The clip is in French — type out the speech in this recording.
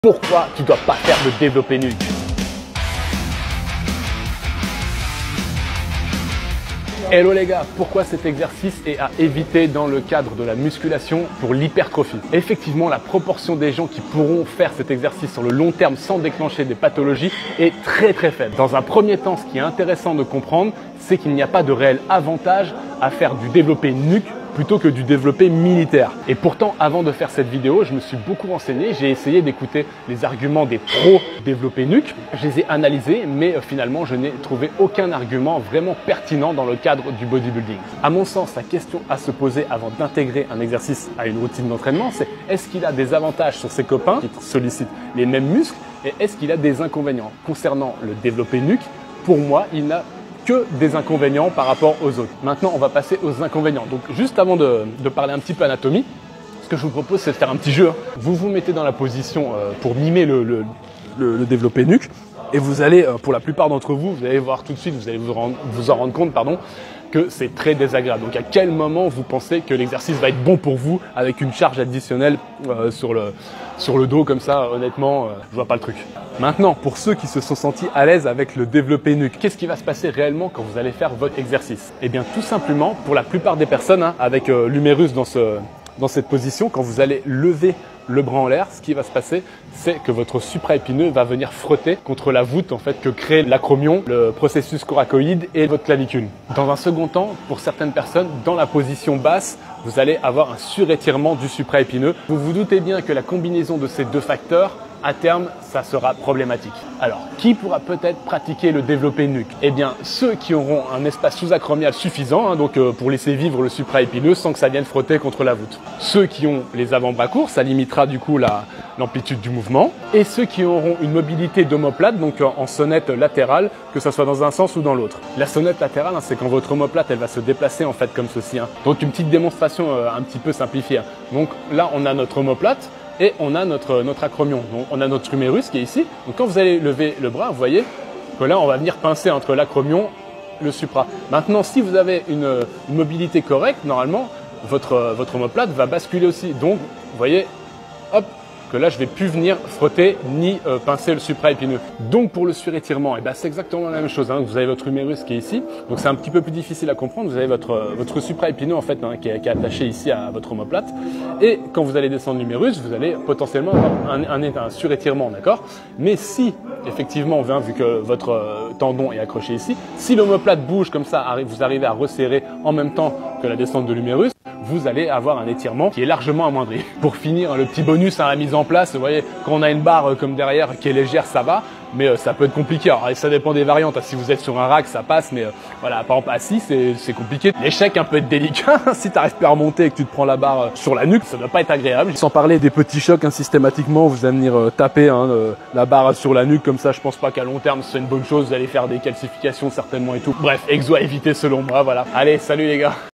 Pourquoi tu dois pas faire de développé nuque? Hello les gars, pourquoi cet exercice est à éviter dans le cadre de la musculation pour l'hypertrophie? Effectivement, la proportion des gens qui pourront faire cet exercice sur le long terme sans déclencher des pathologies est très faible. Dans un premier temps, ce qui est intéressant de comprendre, c'est qu'il n'y a pas de réel avantage à faire du développé nuque plutôt que du développé militaire. Et pourtant, avant de faire cette vidéo, je me suis beaucoup renseigné, j'ai essayé d'écouter les arguments des pros développé nuque, je les ai analysés, mais finalement, je n'ai trouvé aucun argument vraiment pertinent dans le cadre du bodybuilding. À mon sens, la question à se poser avant d'intégrer un exercice à une routine d'entraînement, c'est est-ce qu'il a des avantages sur ses copains qui sollicitent les mêmes muscles et est-ce qu'il a des inconvénients? Concernant le développé nuque, pour moi, il n'a que des inconvénients par rapport aux autres. Maintenant, on va passer aux inconvénients. Donc, juste avant de parler un petit peu anatomie, ce que je vous propose, c'est de faire un petit jeu. Vous vous mettez dans la position pour mimer le développé nuque et vous allez, pour la plupart d'entre vous, vous allez voir tout de suite, vous allez vous en rendre compte, que c'est très désagréable. Donc, à quel moment vous pensez que l'exercice va être bon pour vous avec une charge additionnelle sur le dos comme ça? Honnêtement, je vois pas le truc. Maintenant, pour ceux qui se sont sentis à l'aise avec le développé nuque, qu'est-ce qui va se passer réellement quand vous allez faire votre exercice? Eh bien, tout simplement, pour la plupart des personnes, avec l'humérus dans cette position, quand vous allez lever le bras en l'air, ce qui va se passer, c'est que votre supraépineux va venir frotter contre la voûte que crée l'acromion, le processus coracoïde et votre clavicule. Dans un second temps, pour certaines personnes, dans la position basse, vous allez avoir un surétirement du supraépineux. Vous vous doutez bien que la combinaison de ces deux facteurs, à terme, ça sera problématique. Alors, qui pourra peut-être pratiquer le développé nuque? Eh bien, ceux qui auront un espace sous-acromial suffisant, pour laisser vivre le supraépineux sans que ça vienne frotter contre la voûte. Ceux qui ont les avant-bras courts, ça limitera du coup l'amplitude du mouvement. Et ceux qui auront une mobilité d'omoplate, donc en sonnette latérale, que ce soit dans un sens ou dans l'autre. La sonnette latérale, c'est quand votre omoplate, elle va se déplacer en fait comme ceci. Donc, une petite démonstration un petit peu simplifiée. Donc là, on a notre omoplate. Et on a notre acromion, donc on a notre humérus qui est ici. Donc quand vous allez lever le bras, vous voyez que là on va venir pincer entre l'acromion et le supra. Maintenant, si vous avez une mobilité correcte, normalement votre omoplate va basculer aussi. Donc vous voyez, hop, que là je vais plus venir frotter ni pincer le supraépineux. Donc pour le surétirement, c'est exactement la même chose. Vous avez votre humérus qui est ici, donc c'est un petit peu plus difficile à comprendre. Vous avez votre supraépineux en fait qui est attaché ici à votre omoplate. Et quand vous allez descendre l'humérus, vous allez potentiellement avoir un surétirement, d'accord? Mais si effectivement, vu que votre tendon est accroché ici, si l'omoplate bouge comme ça, vous arrivez à resserrer en même temps que la descente de l'humérus, vous allez avoir un étirement qui est largement amoindri. Pour finir, le petit bonus à la mise en place, vous voyez, quand on a une barre comme derrière qui est légère, ça va, mais ça peut être compliqué. Alors, ça dépend des variantes. Si vous êtes sur un rack, ça passe, mais voilà, par exemple, assis, c'est compliqué. L'échec un peu être délicat. Si tu n'arrives pas à remonter et que tu te prends la barre sur la nuque, ça ne doit pas être agréable. Sans parler des petits chocs, systématiquement, vous allez venir taper la barre sur la nuque comme ça. Je pense pas qu'à long terme, c'est une bonne chose. Vous allez faire des calcifications certainement et tout. Bref, exo à éviter selon moi, voilà. Allez, salut les gars.